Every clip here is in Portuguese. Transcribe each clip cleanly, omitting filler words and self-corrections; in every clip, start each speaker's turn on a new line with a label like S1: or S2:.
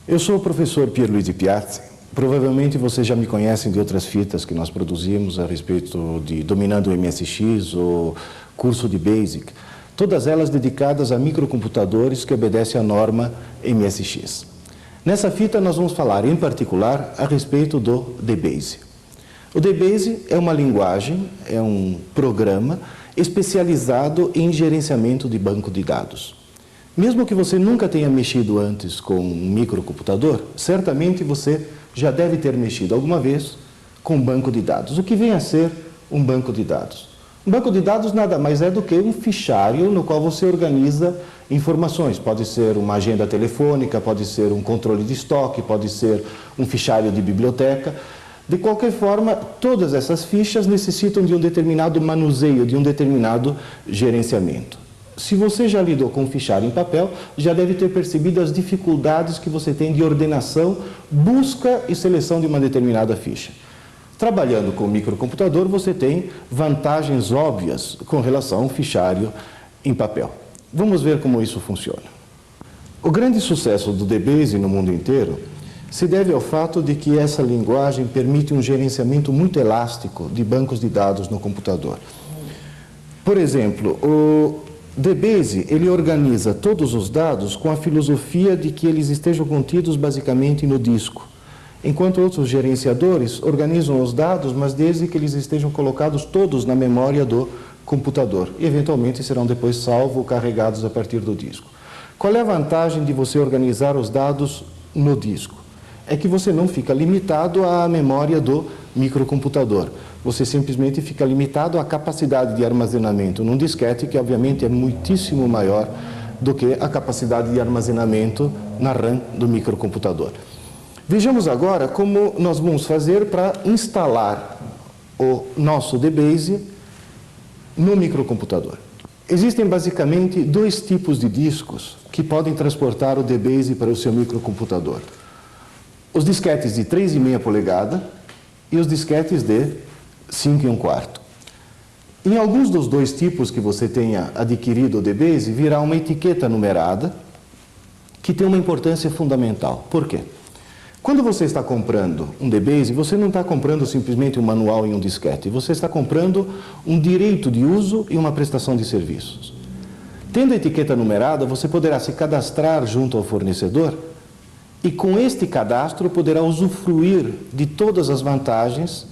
S1: Eu sou o professor Pierluigi Piazzi. Provavelmente vocês já me conhecem de outras fitas que nós produzimos a respeito de Dominando o MSX ou curso de BASIC, todas elas dedicadas a microcomputadores que obedecem à norma MSX. Nessa fita nós vamos falar em particular a respeito do DBase. O DBase é uma linguagem, é um programa especializado em gerenciamento de banco de dados. Mesmo que você nunca tenha mexido antes com um microcomputador, certamente você já deve ter mexido alguma vez com um banco de dados. O que vem a ser um banco de dados? Um banco de dados nada mais é do que um fichário no qual você organiza informações. Pode ser uma agenda telefônica, pode ser um controle de estoque, pode ser um fichário de biblioteca. De qualquer forma, todas essas fichas necessitam de um determinado manuseio, de um determinado gerenciamento. Se você já lidou com um fichário em papel, já deve ter percebido as dificuldades que você tem de ordenação, busca e seleção de uma determinada ficha. Trabalhando com o microcomputador, você tem vantagens óbvias com relação a um fichário em papel. Vamos ver como isso funciona. O grande sucesso do DBase no mundo inteiro se deve ao fato de que essa linguagem permite um gerenciamento muito elástico de bancos de dados no computador. Por exemplo, o DBase, ele organiza todos os dados com a filosofia de que eles estejam contidos basicamente no disco, enquanto outros gerenciadores organizam os dados, mas desde que eles estejam colocados todos na memória do computador e eventualmente serão depois salvos ou carregados a partir do disco. Qual é a vantagem de você organizar os dados no disco? É que você não fica limitado à memória do microcomputador. Você simplesmente fica limitado à capacidade de armazenamento num disquete, que obviamente é muitíssimo maior do que a capacidade de armazenamento na RAM do microcomputador. Vejamos agora como nós vamos fazer para instalar o nosso DBase no microcomputador. Existem basicamente dois tipos de discos que podem transportar o DBase para o seu microcomputador. Os disquetes de 3,5 polegada e os disquetes de 5 1/4. Em alguns dos dois tipos que você tenha adquirido o DBase, virá uma etiqueta numerada que tem uma importância fundamental. Por quê? Quando você está comprando um DBase, você não está comprando simplesmente um manual e um disquete, você está comprando um direito de uso e uma prestação de serviços. Tendo a etiqueta numerada, você poderá se cadastrar junto ao fornecedor e com este cadastro poderá usufruir de todas as vantagens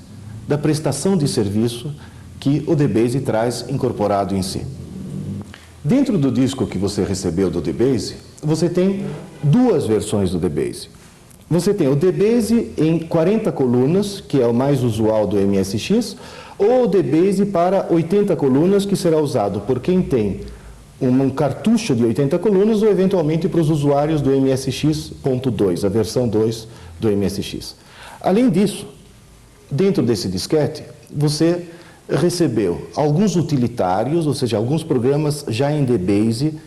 S1: da prestação de serviço que o DBase traz incorporado em si. Dentro do disco que você recebeu do DBase, você tem duas versões do DBase. Você tem o DBase em 40 colunas, que é o mais usual do MSX, ou o DBase para 80 colunas, que será usado por quem tem um cartucho de 80 colunas ou eventualmente para os usuários do MSX.2, a versão 2 do MSX. Além disso, dentro desse disquete, você recebeu alguns utilitários, ou seja, alguns programas já em DBase,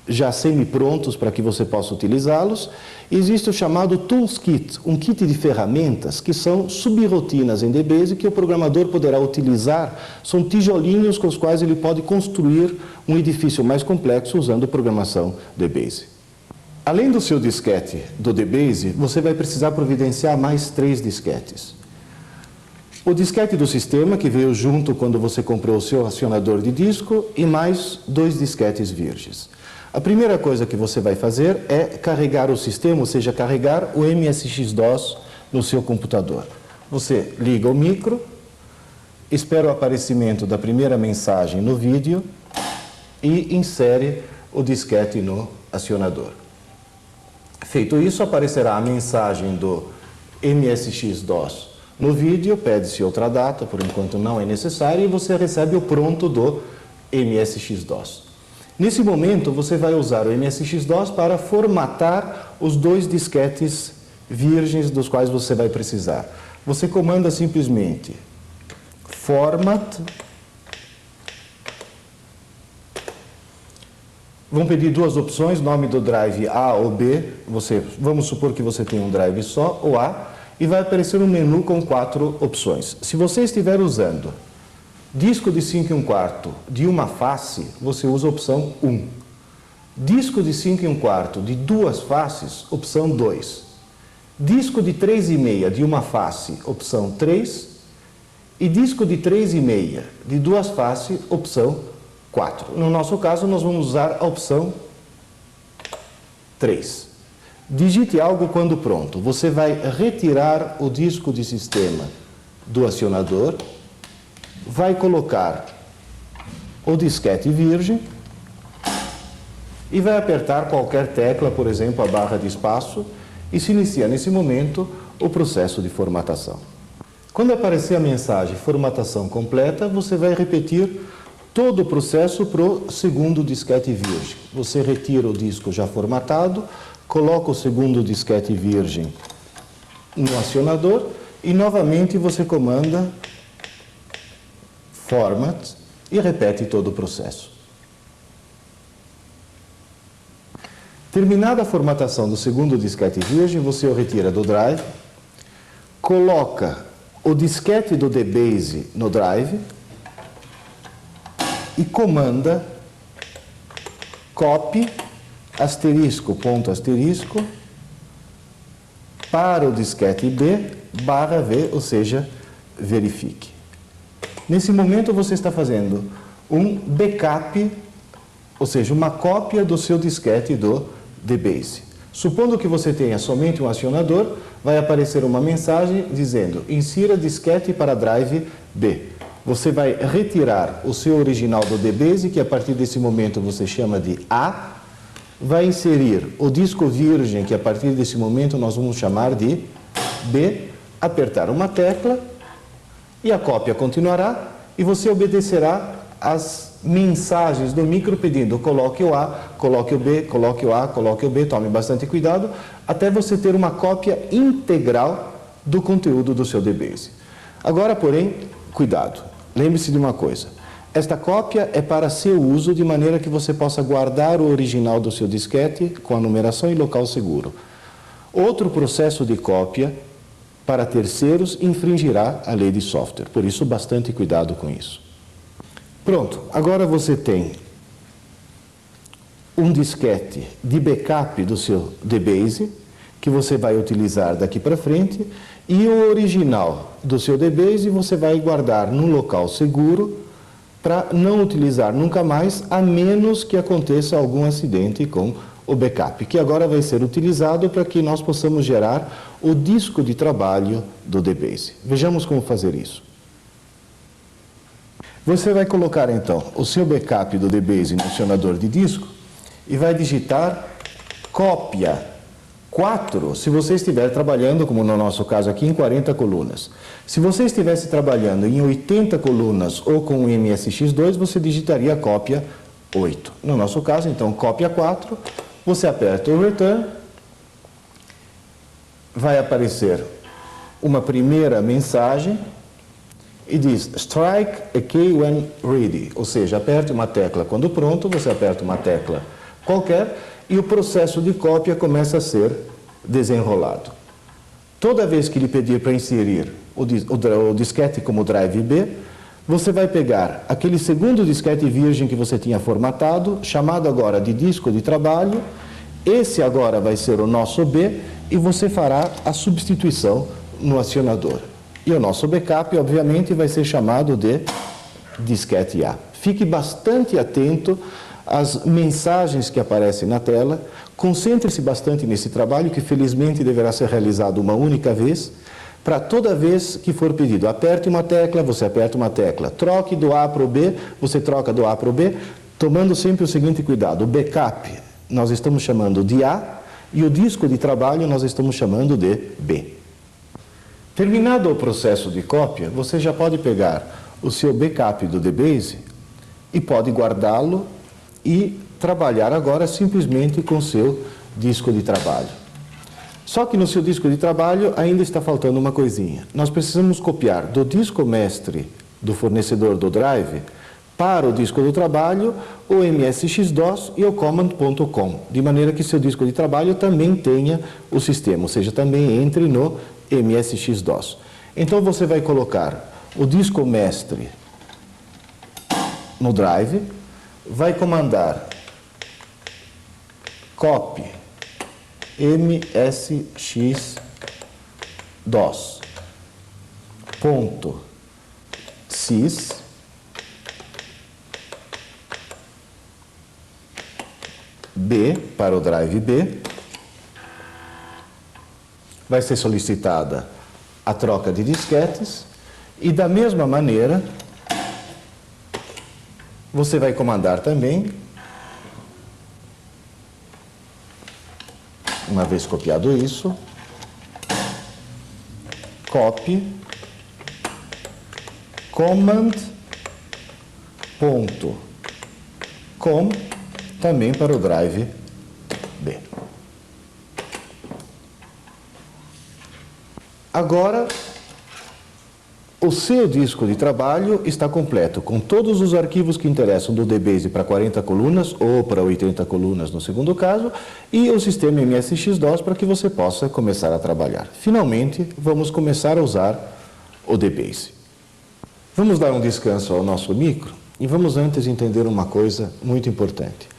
S1: já semi-prontos para que você possa utilizá-los. Existe o chamado Tools Kit, um kit de ferramentas que são subrotinas em DBase que o programador poderá utilizar. São tijolinhos com os quais ele pode construir um edifício mais complexo usando programação DBase. Além do seu disquete do DBase, você vai precisar providenciar mais 3 disquetes. O disquete do sistema, que veio junto quando você comprou o seu acionador de disco, e mais 2 disquetes virgens. A primeira coisa que você vai fazer é carregar o sistema, ou seja, carregar o MSX-DOS no seu computador. Você liga o micro, espera o aparecimento da primeira mensagem no vídeo e insere o disquete no acionador. Feito isso, aparecerá a mensagem do MSX-DOS no vídeo, pede-se outra data, por enquanto não é necessário, e você recebe o pronto do MSX-DOS. Nesse momento, você vai usar o MSX-DOS para formatar os 2 disquetes virgens dos quais você vai precisar. Você comanda simplesmente format. Vão pedir 2 opções, nome do drive A ou B. Vamos supor que você tem um drive só, ou A, e vai aparecer um menu com 4 opções. Se você estiver usando disco de 5 1/4 de uma face, você usa a opção 1. Disco de 5 1/4 de 2 faces, opção 2. Disco de 3 1/2 de uma face, opção 3. E disco de 3 1/2 de 2 faces, opção 4. No nosso caso, nós vamos usar a opção 3. Digite algo quando pronto. Você vai retirar o disco de sistema do acionador, vai colocar o disquete virgem e vai apertar qualquer tecla, por exemplo, a barra de espaço, e se inicia nesse momento o processo de formatação. Quando aparecer a mensagem formatação completa, você vai repetir todo o processo para o segundo disquete virgem. Você retira o disco já formatado, coloca o segundo disquete virgem no acionador e novamente você comanda Format e repete todo o processo. Terminada a formatação do segundo disquete virgem, você o retira do drive, coloca o disquete do DBase no drive e comanda copy asterisco, ponto asterisco, para o disquete B, barra V, ou seja, verifique. Nesse momento você está fazendo um backup, ou seja, uma cópia do seu disquete do DBase. Supondo que você tenha somente um acionador, vai aparecer uma mensagem dizendo insira disquete para drive B. Você vai retirar o seu original do DBase, que a partir desse momento você chama de A, vai inserir o disco virgem, que a partir desse momento nós vamos chamar de B, apertar uma tecla e a cópia continuará e você obedecerá às mensagens do micro pedindo coloque o A, coloque o B, coloque o A, coloque o B, tome bastante cuidado, até você ter uma cópia integral do conteúdo do seu DBase. Agora, porém, cuidado, lembre-se de uma coisa. Esta cópia é para seu uso, de maneira que você possa guardar o original do seu disquete com a numeração em local seguro. Outro processo de cópia para terceiros infringirá a lei de software, por isso bastante cuidado com isso. Pronto, agora você tem um disquete de backup do seu DBase, que você vai utilizar daqui para frente, e o original do seu DBase você vai guardar num local seguro, para não utilizar nunca mais, a menos que aconteça algum acidente com o backup, que agora vai ser utilizado para que nós possamos gerar o disco de trabalho do DBase. Vejamos como fazer isso. Você vai colocar então o seu backup do DBase no acionador de disco e vai digitar cópia 4, se você estiver trabalhando, como no nosso caso aqui, em 40 colunas. Se você estivesse trabalhando em 80 colunas ou com o MSX2, você digitaria cópia 8. No nosso caso, então, cópia 4, você aperta o return, vai aparecer uma primeira mensagem e diz strike a key when ready, ou seja, aperte uma tecla quando pronto, você aperta uma tecla qualquer e o processo de cópia começa a ser desenrolado. Toda vez que ele pedir para inserir o disquete como drive B, você vai pegar aquele segundo disquete virgem que você tinha formatado, chamado agora de disco de trabalho, esse agora vai ser o nosso B e você fará a substituição no acionador. E o nosso backup, obviamente, vai ser chamado de disquete A. Fique bastante atento às mensagens que aparecem na tela, concentre-se bastante nesse trabalho, que felizmente deverá ser realizado uma única vez, para toda vez que for pedido, aperte uma tecla, você aperta uma tecla, troque do A para o B, você troca do A para o B, tomando sempre o seguinte cuidado, o backup nós estamos chamando de A e o disco de trabalho nós estamos chamando de B. Terminado o processo de cópia, você já pode pegar o seu backup do DBase e pode guardá-lo e trabalhar agora simplesmente com o seu disco de trabalho. Só que no seu disco de trabalho ainda está faltando uma coisinha. Nós precisamos copiar do disco mestre do fornecedor do drive para o disco do trabalho o MSX-DOS e o command.com, de maneira que seu disco de trabalho também tenha o sistema, ou seja, também entre no MSX-DOS. Então você vai colocar o disco mestre no drive, vai comandar copy msx-dos ponto sys B para o drive B, vai ser solicitada a troca de disquetes e da mesma maneira você vai comandar também, uma vez copiado isso, copy command.com também para o drive B. Agora, o seu disco de trabalho está completo, com todos os arquivos que interessam do DBase para 40 colunas ou para 80 colunas no segundo caso, e o sistema MSX-DOS para que você possa começar a trabalhar. Finalmente, vamos começar a usar o DBase. Vamos dar um descanso ao nosso micro e vamos antes entender uma coisa muito importante.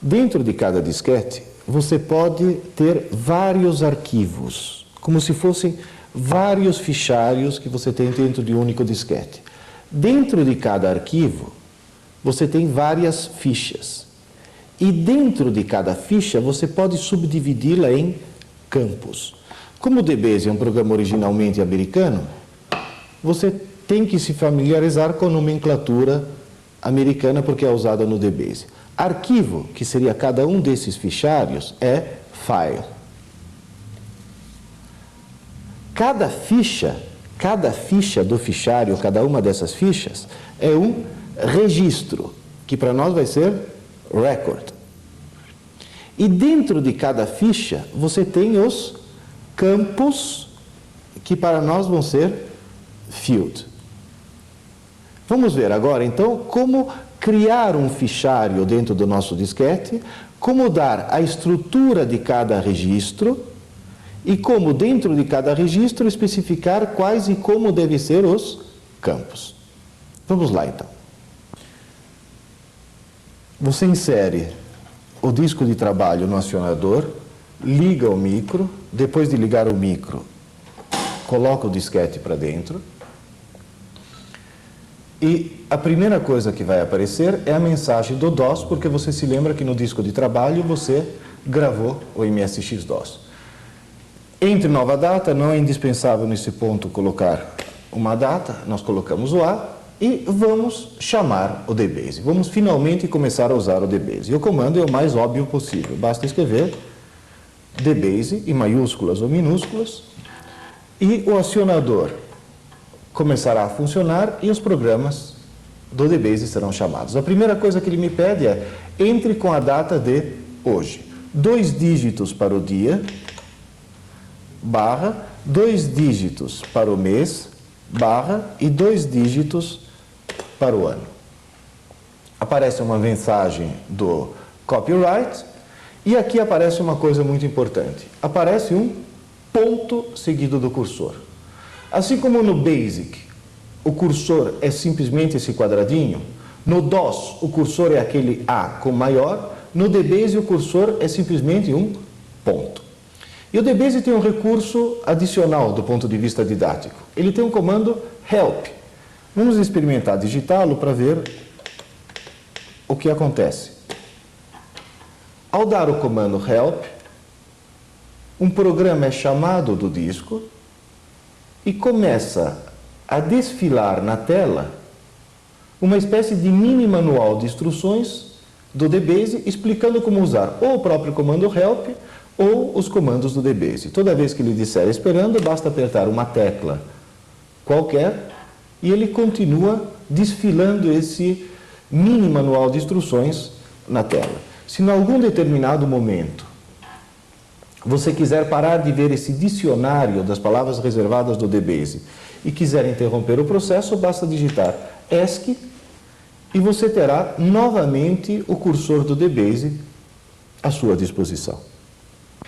S1: Dentro de cada disquete, você pode ter vários arquivos, como se fossem vários fichários que você tem dentro de um único disquete. Dentro de cada arquivo, você tem várias fichas. E dentro de cada ficha, você pode subdividi-la em campos. Como o DBase é um programa originalmente americano, você tem que se familiarizar com a nomenclatura americana porque é usada no DBase. Arquivo, que seria cada um desses fichários, é file. Cada ficha do fichário, cada uma dessas fichas, é um registro, que para nós vai ser record. E dentro de cada ficha, você tem os campos, que para nós vão ser field. Vamos ver agora, então, como criar um fichário dentro do nosso disquete, como dar a estrutura de cada registro e como, dentro de cada registro, especificar quais e como devem ser os campos. Vamos lá, então. Você insere o disco de trabalho no acionador, liga o micro, depois de ligar o micro, coloca o disquete para dentro. E a primeira coisa que vai aparecer é a mensagem do DOS, porque você se lembra que no disco de trabalho você gravou o MSX-DOS. Entre nova data, não é indispensável nesse ponto colocar uma data, nós colocamos o A e vamos chamar o DBase. Vamos finalmente começar a usar o DBase. E o comando é o mais óbvio possível, basta escrever DBase em maiúsculas ou minúsculas e o acionador começará a funcionar e os programas do DBase serão chamados. A primeira coisa que ele me pede é, entre com a data de hoje. 2 dígitos para o dia, barra, 2 dígitos para o mês, barra, e 2 dígitos para o ano. Aparece uma mensagem do copyright e aqui aparece uma coisa muito importante. Aparece um ponto seguido do cursor. Assim como no BASIC, o cursor é simplesmente esse quadradinho, no DOS o cursor é aquele A com maior, no DBase o cursor é simplesmente um ponto. E o DBase tem um recurso adicional do ponto de vista didático. Ele tem um comando help. Vamos experimentar digitá-lo para ver o que acontece. Ao dar o comando help, um programa é chamado do disco e começa a desfilar na tela uma espécie de mini manual de instruções do DBase explicando como usar ou o próprio comando help ou os comandos do DBase. Toda vez que ele disser esperando, basta apertar uma tecla qualquer e ele continua desfilando esse mini manual de instruções na tela. Se em algum determinado momento você quiser parar de ver esse dicionário das palavras reservadas do DBase e quiser interromper o processo, basta digitar ESC e você terá novamente o cursor do DBase à sua disposição.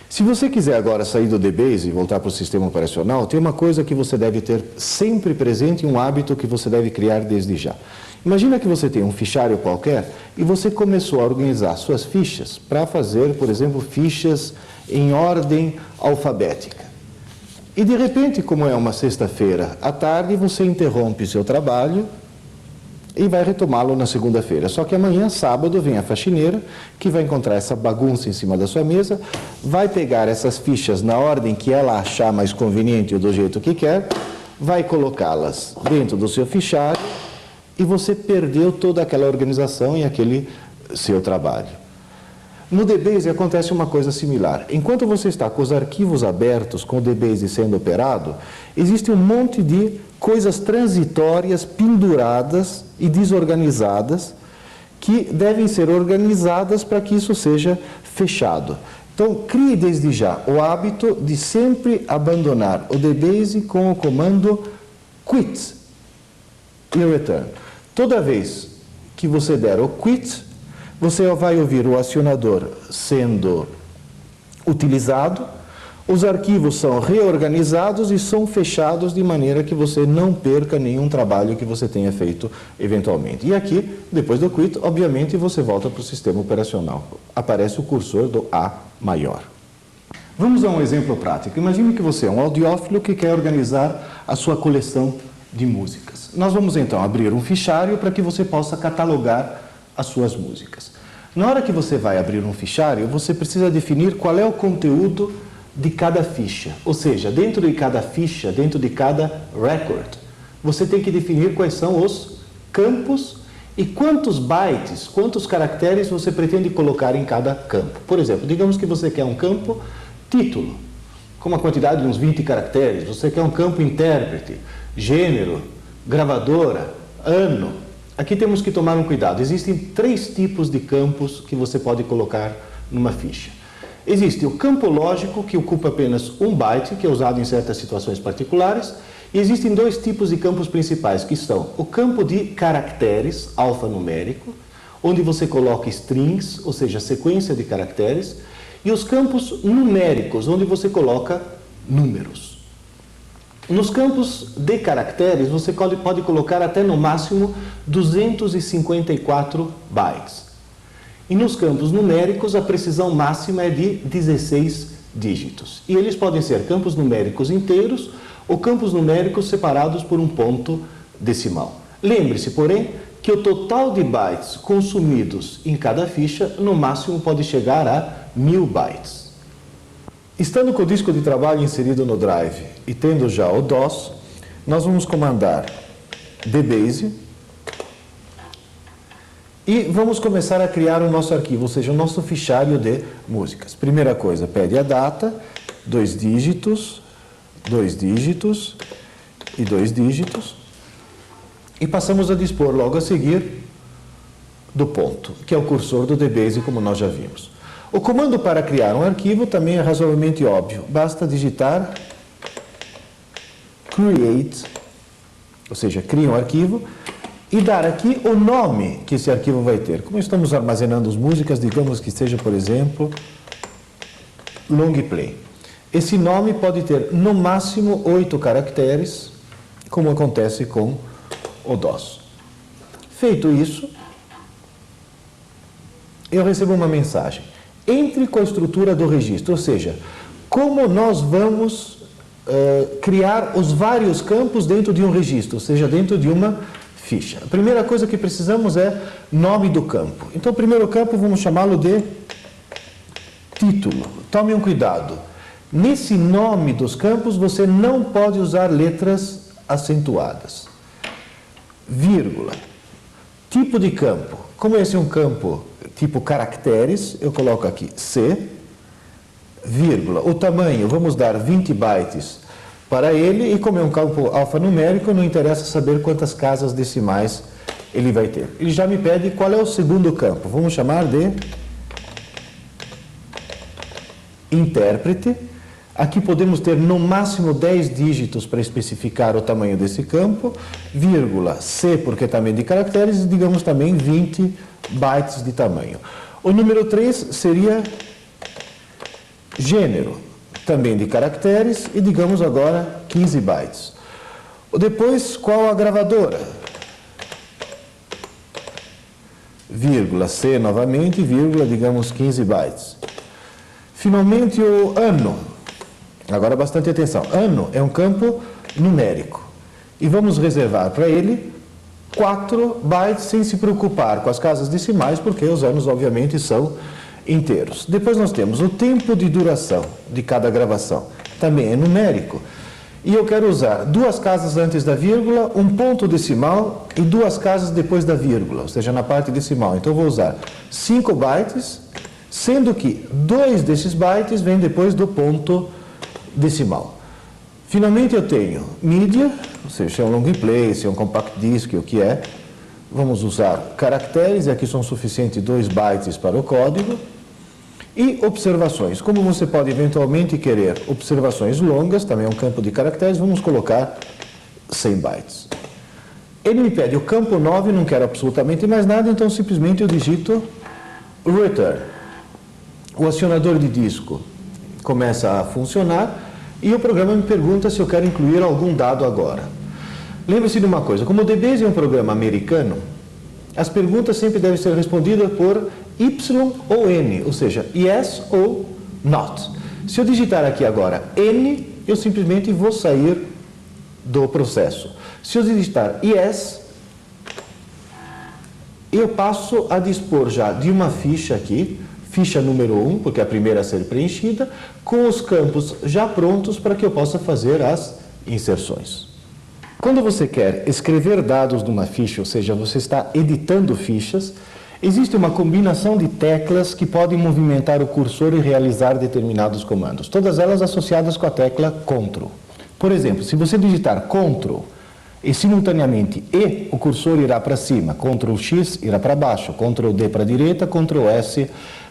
S1: Se você quiser agora sair do DBase e voltar para o sistema operacional, tem uma coisa que você deve ter sempre presente e um hábito que você deve criar desde já. Imagina que você tem um fichário qualquer e você começou a organizar suas fichas para fazer, por exemplo, fichas em ordem alfabética. E de repente, como é uma sexta-feira à tarde, você interrompe seu trabalho e vai retomá-lo na segunda-feira. Só que amanhã, sábado, vem a faxineira, que vai encontrar essa bagunça em cima da sua mesa, vai pegar essas fichas na ordem que ela achar mais conveniente ou do jeito que quer, vai colocá-las dentro do seu fichário e você perdeu toda aquela organização e aquele seu trabalho. No DBase acontece uma coisa similar. Enquanto você está com os arquivos abertos, com o DBase sendo operado, existe um monte de coisas transitórias, penduradas e desorganizadas, que devem ser organizadas para que isso seja fechado. Então, crie desde já o hábito de sempre abandonar o DBase com o comando quit e return. Toda vez que você der o quit, você vai ouvir o acionador sendo utilizado, os arquivos são reorganizados e são fechados de maneira que você não perca nenhum trabalho que você tenha feito eventualmente. E aqui, depois do quit, obviamente você volta para o sistema operacional. Aparece o cursor do A maior. Vamos a um exemplo prático. Imagine que você é um audiófilo que quer organizar a sua coleção de músicas. Nós vamos então abrir um fichário para que você possa catalogar as suas músicas. Na hora que você vai abrir um fichário, você precisa definir qual é o conteúdo de cada ficha. Ou seja, dentro de cada ficha, dentro de cada record, você tem que definir quais são os campos e quantos bytes, quantos caracteres você pretende colocar em cada campo. Por exemplo, digamos que você quer um campo título, com uma quantidade de uns 20 caracteres. Você quer um campo intérprete, gênero, gravadora, ano. Aqui temos que tomar um cuidado. Existem 3 tipos de campos que você pode colocar numa ficha. Existe o campo lógico, que ocupa apenas 1 byte, que é usado em certas situações particulares. E existem 2 tipos de campos principais, que são o campo de caracteres, alfanumérico, onde você coloca strings, ou seja, sequência de caracteres, e os campos numéricos, onde você coloca números. Nos campos de caracteres, você pode colocar até no máximo 254 bytes. E nos campos numéricos, a precisão máxima é de 16 dígitos. E eles podem ser campos numéricos inteiros ou campos numéricos separados por um ponto decimal. Lembre-se, porém, que o total de bytes consumidos em cada ficha, no máximo, pode chegar a 1000 bytes. Estando com o disco de trabalho inserido no drive e tendo já o DOS, nós vamos comandar dbase e vamos começar a criar o nosso arquivo, ou seja, o nosso fichário de músicas. Primeira coisa, pede a data, 2 dígitos, 2 dígitos e 2 dígitos. E passamos a dispor logo a seguir do ponto, que é o cursor do dbase, como nós já vimos. O comando para criar um arquivo também é razoavelmente óbvio. Basta digitar create, ou seja, cria um arquivo, e dar aqui o nome que esse arquivo vai ter. Como estamos armazenando as músicas, digamos que seja, por exemplo, long play. Esse nome pode ter no máximo 8 caracteres, como acontece com o DOS. Feito isso, eu recebo uma mensagem. Entre com a estrutura do registro, ou seja, como nós vamos criar os vários campos dentro de um registro, ou seja, dentro de uma ficha. A primeira coisa que precisamos é nome do campo. Então, o primeiro campo vamos chamá-lo de título. Tome um cuidado. Nesse nome dos campos, você não pode usar letras acentuadas. Vírgula. Tipo de campo. Como esse é um campo tipo caracteres, eu coloco aqui C, vírgula. O tamanho, vamos dar 20 bytes para ele, e como é um campo alfanumérico, não interessa saber quantas casas decimais ele vai ter. Ele já me pede qual é o segundo campo. Vamos chamar de intérprete. Aqui podemos ter no máximo 10 dígitos para especificar o tamanho desse campo, vírgula, C, porque é também de caracteres, e digamos também 20 bytes de tamanho. O número 3 seria gênero, também de caracteres, e digamos agora 15 bytes. Depois, qual a gravadora? vírgula, C novamente, vírgula, digamos 15 bytes. Finalmente o ano. Agora bastante atenção. Ano é um campo numérico. E vamos reservar para ele 4 bytes sem se preocupar com as casas decimais, porque os anos obviamente são inteiros. Depois nós temos o tempo de duração de cada gravação. Também é numérico. E eu quero usar 2 casas antes da vírgula, um ponto decimal e 2 casas depois da vírgula, ou seja, na parte decimal. Então eu vou usar 5 bytes, sendo que 2 desses bytes vêm depois do ponto decimal. Finalmente eu tenho mídia, ou seja, se é um long play, se é um compact disc, o que é. Vamos usar caracteres, e aqui são suficientes 2 bytes para o código. E observações. Como você pode eventualmente querer observações longas, também é um campo de caracteres, vamos colocar 100 bytes. Ele me pede o campo 9, não quero absolutamente mais nada, então simplesmente eu digito return. O acionador de disco começa a funcionar e o programa me pergunta se eu quero incluir algum dado agora. Lembre-se de uma coisa, como o DBase é um programa americano, as perguntas sempre devem ser respondidas por Y ou N, ou seja, yes ou not. Se eu digitar aqui agora N, eu simplesmente vou sair do processo. Se eu digitar yes, eu passo a dispor já de uma ficha aqui, ficha número 1, porque é a primeira a ser preenchida, com os campos já prontos para que eu possa fazer as inserções. Quando você quer escrever dados numa ficha, ou seja, você está editando fichas, existe uma combinação de teclas que podem movimentar o cursor e realizar determinados comandos, todas elas associadas com a tecla Ctrl. Por exemplo, se você digitar Ctrl e simultaneamente E, o cursor irá para cima, Ctrl X irá para baixo, Ctrl D para a direita, Ctrl S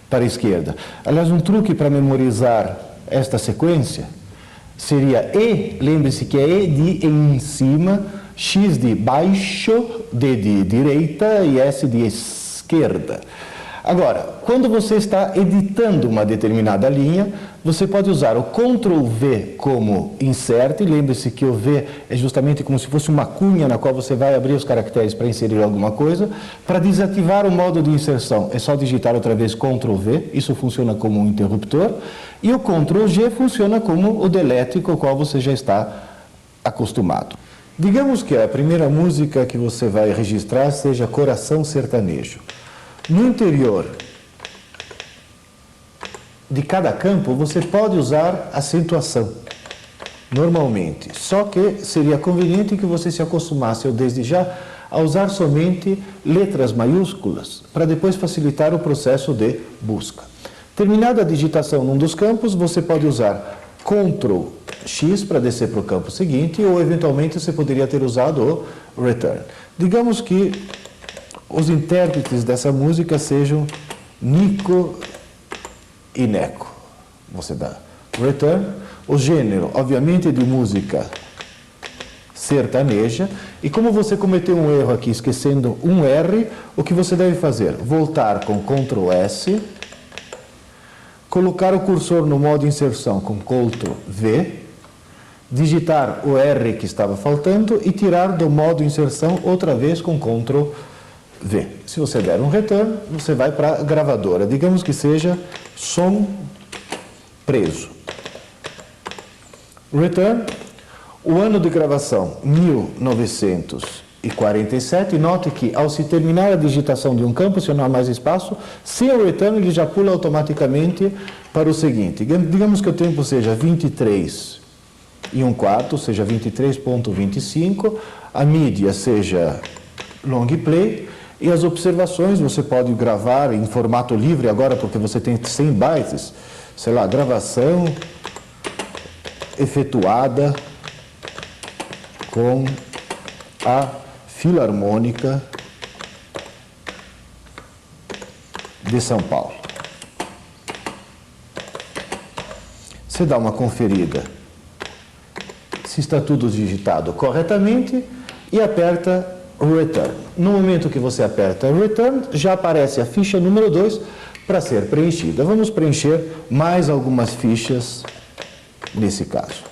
S1: para a esquerda. Aliás, um truque para memorizar esta sequência seria E, lembre-se que é E de em cima, X de baixo, D de direita e S de esquerda. Agora, quando você está editando uma determinada linha, você pode usar o Ctrl V como insert, e lembre-se que o V é justamente como se fosse uma cunha na qual você vai abrir os caracteres para inserir alguma coisa. Para desativar o modo de inserção, é só digitar outra vez Ctrl V, isso funciona como um interruptor, e o Ctrl G funciona como o delete com o qual você já está acostumado. Digamos que a primeira música que você vai registrar seja Coração Sertanejo. No interior de cada campo, você pode usar acentuação, normalmente. Só que seria conveniente que você se acostumasse, ou desde já, a usar somente letras maiúsculas, para depois facilitar o processo de busca. Terminada a digitação num dos campos, você pode usar Ctrl X para descer para o campo seguinte, ou eventualmente você poderia ter usado o return. Digamos que os intérpretes dessa música sejam Nico e Neco. Você dá return. O gênero, obviamente, é de música sertaneja. E como você cometeu um erro aqui, esquecendo um R, o que você deve fazer? Voltar com Ctrl S, colocar o cursor no modo inserção com Ctrl V, digitar o R que estava faltando e tirar do modo inserção outra vez com Ctrl V. Se você der um return, você vai para a gravadora. Digamos que seja som preso. Return. O ano de gravação, 1947. Note que ao se terminar a digitação de um campo, se não há mais espaço, sem o return ele já pula automaticamente para o seguinte. Digamos que o tempo seja 23 e 1/4, ou seja, 23.25. A mídia seja long play. E as observações você pode gravar em formato livre agora, porque você tem 100 bytes, sei lá, gravação efetuada com a Filarmônica de São Paulo. Você dá uma conferida se está tudo digitado corretamente e aperta Return. No momento que você aperta Return, já aparece a ficha número 2 para ser preenchida. Vamos preencher mais algumas fichas nesse caso.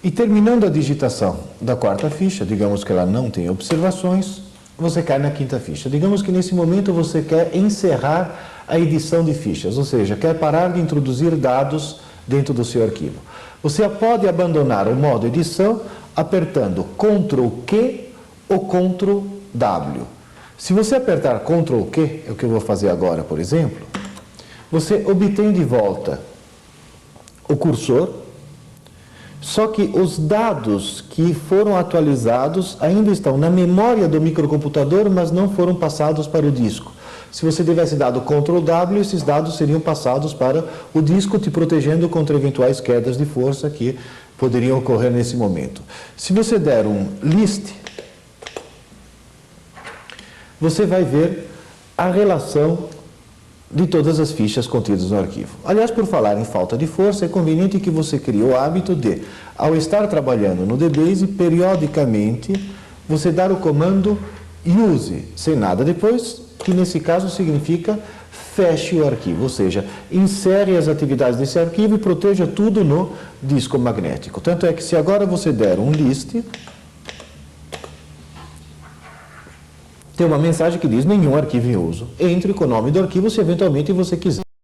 S1: E terminando a digitação da quarta ficha, digamos que ela não tem observações, você cai na quinta ficha. Digamos que nesse momento você quer encerrar a edição de fichas, ou seja, quer parar de introduzir dados dentro do seu arquivo. Você pode abandonar o modo edição apertando Ctrl+Q ou Ctrl+W. Se você apertar Ctrl+Q, é o que eu vou fazer agora, por exemplo, você obtém de volta o cursor, só que os dados que foram atualizados ainda estão na memória do microcomputador, mas não foram passados para o disco. Se você tivesse dado Ctrl+W, esses dados seriam passados para o disco, te protegendo contra eventuais quedas de força que poderiam ocorrer nesse momento. Se você der um list, você vai ver a relação de todas as fichas contidas no arquivo. Aliás, por falar em falta de força, é conveniente que você crie o hábito de, ao estar trabalhando no DBase, periodicamente, você dar o comando use, sem nada depois, que nesse caso significa feche o arquivo, ou seja, insere as atividades desse arquivo e proteja tudo no disco magnético. Tanto é que se agora você der um list, tem uma mensagem que diz nenhum arquivo em uso. Entre com o nome do arquivo se eventualmente você quiser.